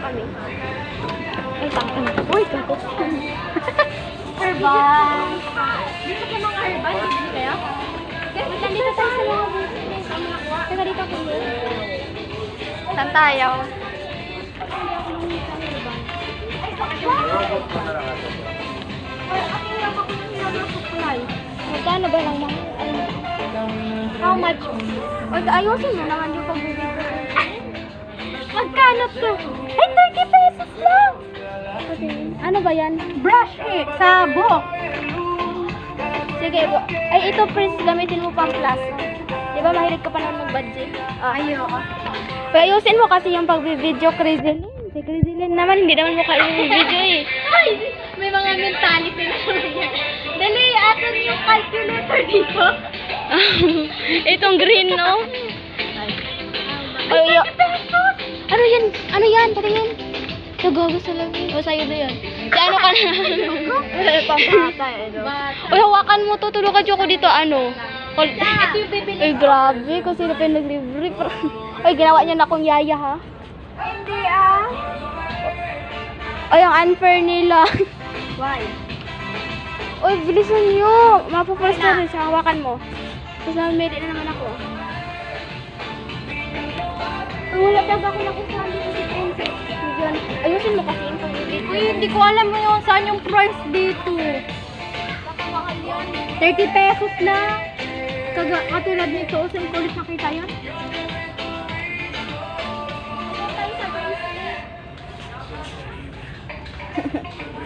kami. Ay, tangin. Uy, kakot. Urban. Dito ka mga urban. Dito kayo? Wait, nandito tayo sa mga business. Teka dito ako. Saan tayo? Magkano ba lang mga? How much? Ayusin mo naman yung pagbibigay. Magkano to? Ay, 30 pesos lang! Ano ba yan? Brush it sa buhok. Sige, ay ito Prince, gamitin mo pang class. Di ba mahilig ka pa naman mag-budget? Ayoko. Pero ayusin mo kasi yung pag-video, Crazy Lynn. Si Crazy Lynn naman, hindi naman mo kayo video eh. Ay, may mga mentality na naman yan. Dali, atin yung calculator dito. Itong green, no? Ay, Ay, ano yan? Ano yan? Patingin. Nagago sa labi. O, sa'yo na yan. Si ano ka na? Pampata, Uy, hawakan mo to. Tulog ka ko dito. Ano? Ito yung bibili. Ay, grabe. Kung sino pa yung nag-libre. Ay, ginawa niya na akong yaya, ha? Hindi Ay, ang unfair nila. Why? Uy, bilisan niyo. Mapupusta rin siya. Hawakan mo. Tapos namimili na naman ako. Ay, wala talaga ako nakuha dito si Princess. Yun. Ayusin mo kasi yung pag-ibig. Uy, hindi ko alam mo yung saan yung price dito. 30 pesos lang. Katulad nito, usin ko ulit nakita yun.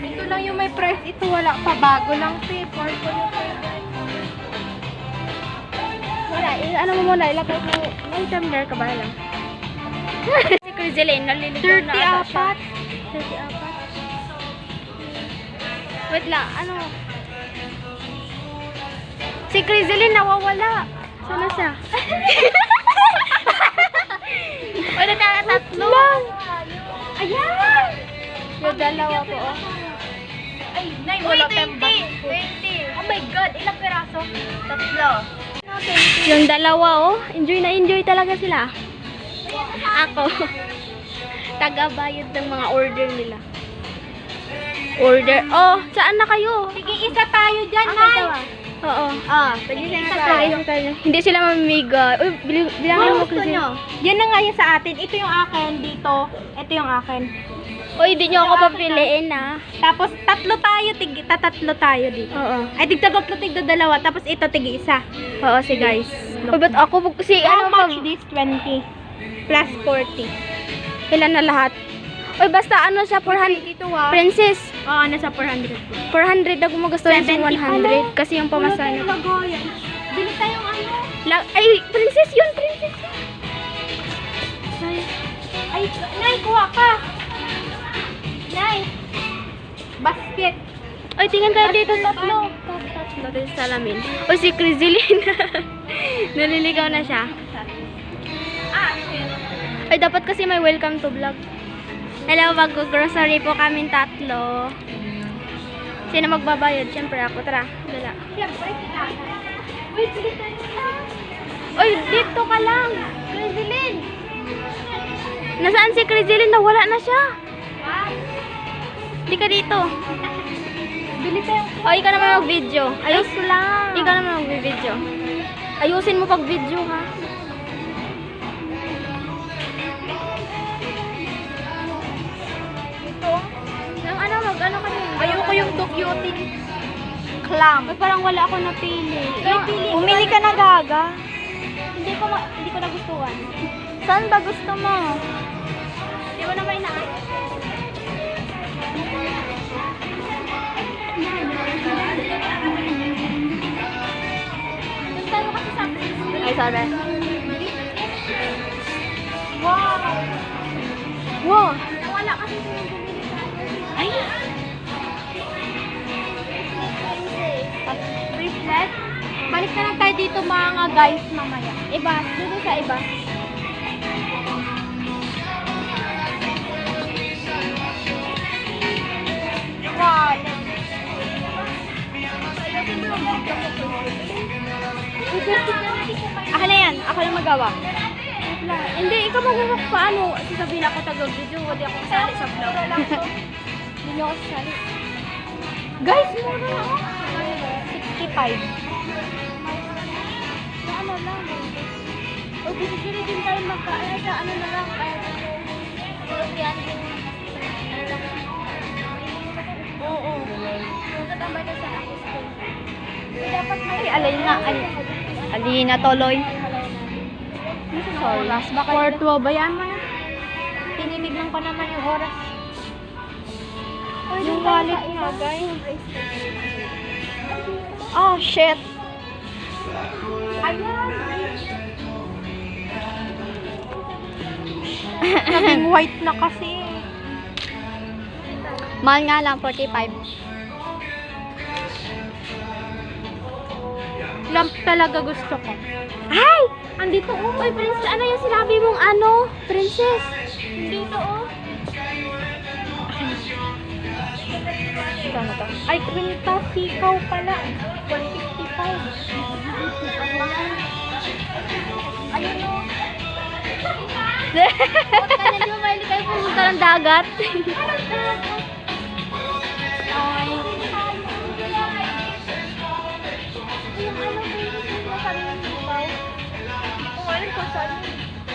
Ito lang yung may price. Ito wala pa. Bago lang ito eh. Wala, ano mo muna, ilagay mo. May tumbler ka ba lang? Si Crazy Lynn, naliligaw na ata siya. 34. Wait lang, ano? Si Crazy Lynn nawawala. Sana siya? Wala na tatlo. Ayan! Yung dalawa po, oh. Ay, Nay, wala tayong 20. Oh my God, ilang peraso? Tatlo. Yung dalawa, oh. Enjoy na enjoy talaga sila. Ako. Taga-bayad ng mga order nila. Order. Oh, saan na kayo? Sige, isa tayo dyan, Ako Nay. tawa. Oo. Sige, Isa tayo. Hindi sila mamimigay. Uy, bilangin mo gusto kasi. nyo? Yan na nga yun sa atin. Ito yung akin dito. Ito yung akin. Uy, hindi nyo ako papiliin, ah. Tapos, tatlo tayo dito. Oo. Ay, tigda-tatlo, tigda-dalawa. Tapos, ito, tig-isa. Oo, sige. Guys, Uy, ba't ako? Si, How ano pa? much this? 20. Plus 40. Ilan na lahat? Uy, basta ano siya, 400. Dito, ah. Princess, Oo, nasa 400. 400 ako magusto yung 70 100. Kasi yung pamasahe. Bili tayong ano. Ay, princess yun, princess yun. Ay, Nay, kuha ka. Nay. Basket. Ay, tingnan tayo dito, tatlo. Tatlo tayo sa salamin. O, si Crazy Lynn. Naliligaw na siya. Ay, dapat kasi may welcome to vlog. Hello, mag-grocery po kami tatlo. Sino magbabayad? Siyempre ako. Tara, dala. Wait, bili tayo. Uy, dito ka lang. Crazy Lynn. Nasaan si Crazy Lynn? Nawala na siya. Hindi ka dito. Bili tayo. O, ikaw naman mag-video. Ayos ko lang. Ikaw naman mag-video. Ayusin mo pag-video, ha? Nang ano, mag-ano ka din. Ayoko yung dugyutin. Clam. Ay, parang wala ako napili. Umili ka na, Gaga. Hindi ko nagustuhan. Saan ba gusto mo? Hindi mo naman inaay. Tayo kasi sa Ay, sorry. Wow. Wow! Nawala kasi yung bumili sa Ay! bracelet. Balik na lang tayo dito mga guys mamaya. Iba. Dito sa iba. Wow. Ako na yan. Ako na magawa. Hindi, ikaw magbubook paano? Sasabihin ako taga-video, hindi ako kasali sa vlog. Hindi niyo ako kasali. Guys, mura lang ako. 65. Sa ano lang. O, gusto din tayo magkain sa ano na lang. Yan. Oo. Magkatambay na sa ako. Dapat may Alina, Alina Toloy. sorry. Oras, baka 4:12 ba yan mo na? Tinimignan pa naman yung oras. Yung wallet niya, guys. Oh, shit. Naging white na kasi. Mahal nga lang, 45. Lamp talaga gusto ko. Ay! Andito, oh. Ay, princess, ano yung sinabi mong ano? Princess. Andito, oh. Ano to? Ay, kwinta, sikaw pala. 155. Ayun, oh. Huwag ka na di ba mahilig kayo pumunta ng dagat?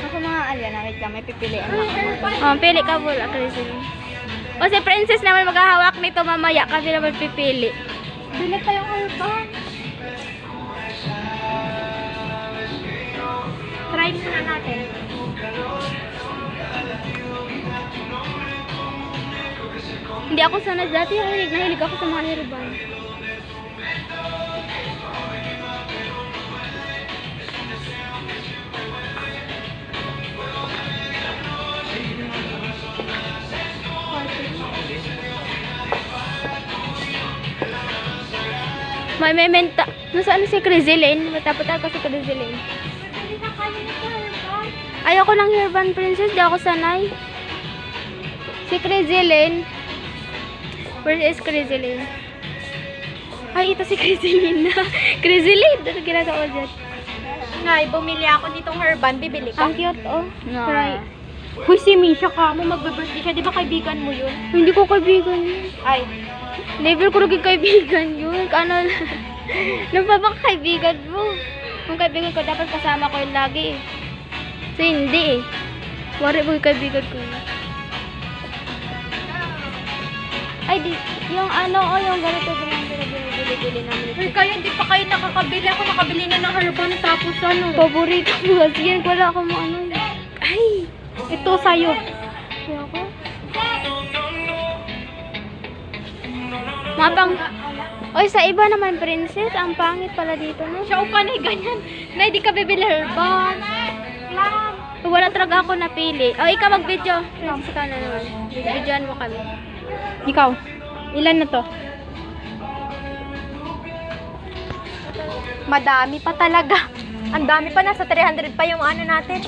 Ako mga alyan, wait lang, may pipilian ako. Oh, pili ka po, Chris. O si Princess naman maghahawak nito mamaya kasi naman pipili. Bilit tayong urban. Try muna natin. Hindi ako sana dati, nahilig ako sa mga herbal. May mementa. Nasaan si Criseline? Matapatal ko si Criseline. Ayoko ng herbal princess, di ako sanay. Si Criseline. Where is Criseline? Ay, ito si Criseline na. Criseline! Ano ginagawa dyan? Ngay, bumili ako nitong herban, bibili ka. Ang cute, oh. Try. Huy, si Misha ka mo, magbe-birthday siya. Di ba kaibigan mo yun? Hindi ko kaibigan yun. Ay, Never ko naging kaibigan yun. Ano lang. Nung pa bang kaibigan mo? Kung kaibigan ko, dapat kasama ko yun lagi eh. So, hindi eh. Wari mo yung kaibigan ko yun. Ay, di, yung ano, oh, yung ganito din ang binibili namin. Uy, kayo, di pa kayo nakakabili. Ako nakabili na ng herban, tapos ano? Paborito ko kasi yan. Wala akong mga ano. Ay! Ito sa'yo. Kaya ko? Mapang... Oy, sa iba naman, princess. Ang pangit pala dito, no? Siya pa na ganyan. Nay, di ka bibili herban. Wala talaga ako napili. O, ikaw mag-video. Princess ka na naman. Videoan mo kami. Ikaw, ilan na to? Madami pa talaga. Ang dami pa, nasa 300 pa yung ano natin.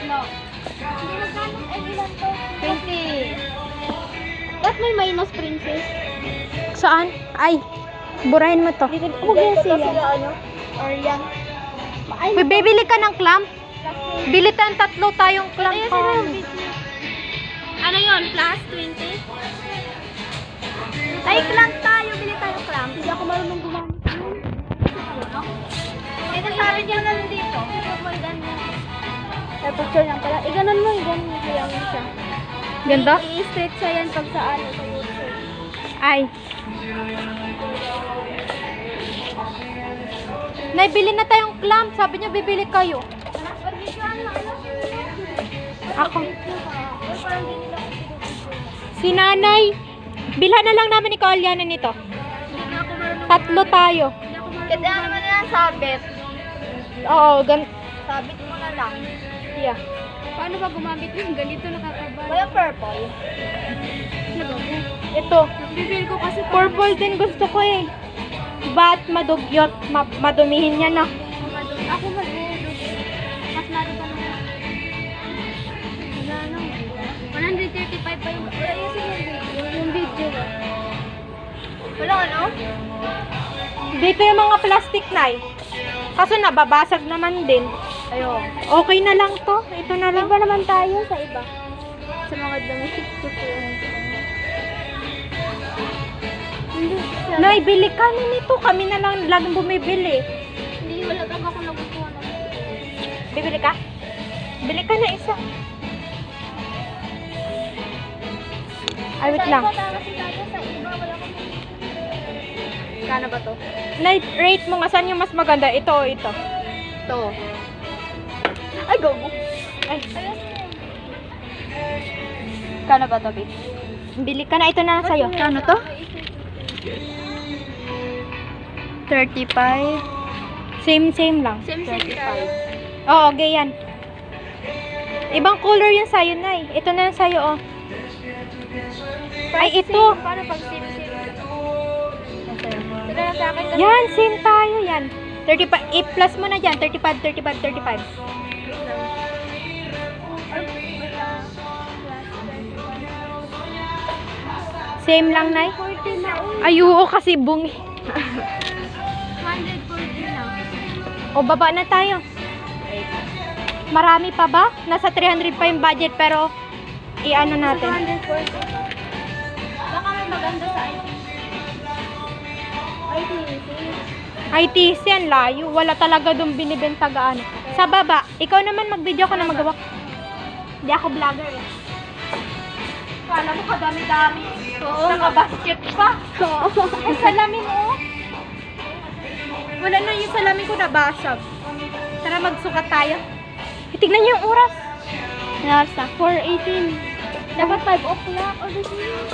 No. 20. Ba't may minus, princess? Saan? Ay, burahin mo to. Huwag yan siya. Ano? Or yan. May bibili ka ng clamp? Bili tayong tatlo tayong clamp. Ayun, sila yung video. Ano yun? Plus 20? Ay, clamp tayo. Bili tayo clamp. Hindi ako marunong gumamit. Ito sabi niya na dito. May ganyan. Tapos yun lang pala. Ganon mo. Ganon mo siya. Ganda? I-straight siya yan pag sa ano. Sa YouTube. Ay. Naibili na tayong clamp. Sabi niyo bibili kayo. Ako. Si nanay. Bilhan na lang namin ni Kalyana nito. Tatlo tayo. Kasi ano naman yan, sabit. Oo, Sabit mo na lang. yeah. Paano ba gumamit ng ganito nakakabal? Kaya purple. Nagago. Ito. Bibili ko kasi Purple din gusto ko eh. Ba't madugyot? Madumihin niya na. Ako mag-uudog. Mas maro pa naman. Wala na. 135 pa yung... Wala yung yung video ba? Wala ano? Dito yung mga plastic na eh. Kaso nababasag naman din. Ayun. Okay na lang to. Ito na lang. Iba naman tayo sa iba. Sa mga damit. Hindi. Nay, bili ka na nito. Kami na lang laging bumibili. Hindi, wala talaga ako nagustuhan. Bibili ka? Bili ka na isa. Ay, wait lang. Sa iba, wala akong... Kano ba to? Nay, rate mo nga saan yung mas maganda. Ito o ito. To. Ay, go. Ay, Kano ba to, babe? bili ka na. Ito na sa'yo. Kano to? 35. Same lang. Same tayo. Oo, okay yan. Ibang color yun sa'yo, Nay. Ito na yung sa'yo, oh. Ay, ito. Paano pag same? Ito na sa akin. Yan, same tayo yan. 35, i-plus mo na dyan. 35, 35, 35. Same lang, Nay. 40 na. Ay, oo, kasi bungi. 140 na. O, baba na tayo. Marami pa ba? Nasa 300 pa yung budget, pero i-ano natin. 140 pa. Baka may maganda sa IT. ITC, ang layo. Wala talaga doon binibenta gaano. Sa baba, ikaw naman mag-video ko na magawa. Hindi ako vlogger eh. Kala mo kadami-dami. Oo. Naka-basket pa. Oo. Ay, salamin oh. Wala na yung salamin ko nabasag. Tara, magsukat tayo. Tignan niyo yung oras. Nasa 4:18. Dapat 5 o'clock. O, this is...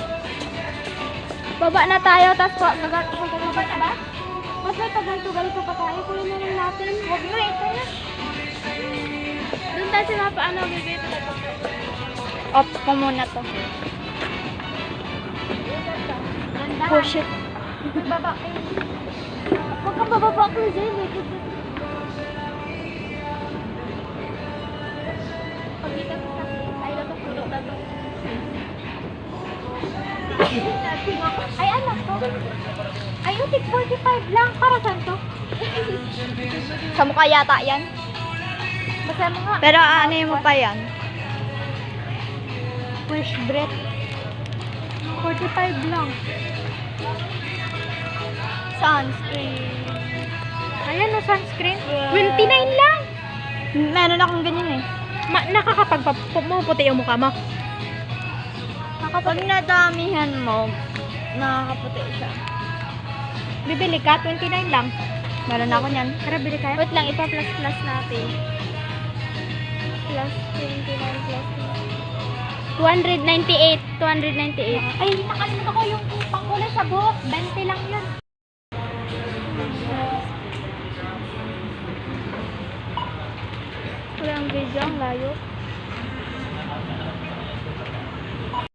Baba na tayo, tapos magagawa na ba? Mas may paganto-ganto pa tayo. Kunin na lang natin. Huwag na, ito na. Doon tayo sila paano bibito na ito. Off ko muna to. Oh, shit. Baba kayo. Huwag kang bababa ko dyan. Pag dito sa sakit, ay natutulog na to. Ay, anak to. Ay, utik 45 lang. Para saan to? Sa mukha yata yan. Basta mo nga. Pero ano mo pa yan? Fresh breath. 45 lang. Sunscreen. Ayan o, sunscreen. 29 lang. Meron akong ganyan eh. Nakakapagpaputi yung mukha mo. Kapag nadamihan mo, nakakaputi siya. Bibili ka, 29 lang. Meron ako niyan. Tara, bili ka. Wait lang, ipa-plus natin. Plus 29 plus 298. 298. Ay, nakalimutan ko yung pangkulay sa buhok. 20 lang yun. Wala ang video, ang layo.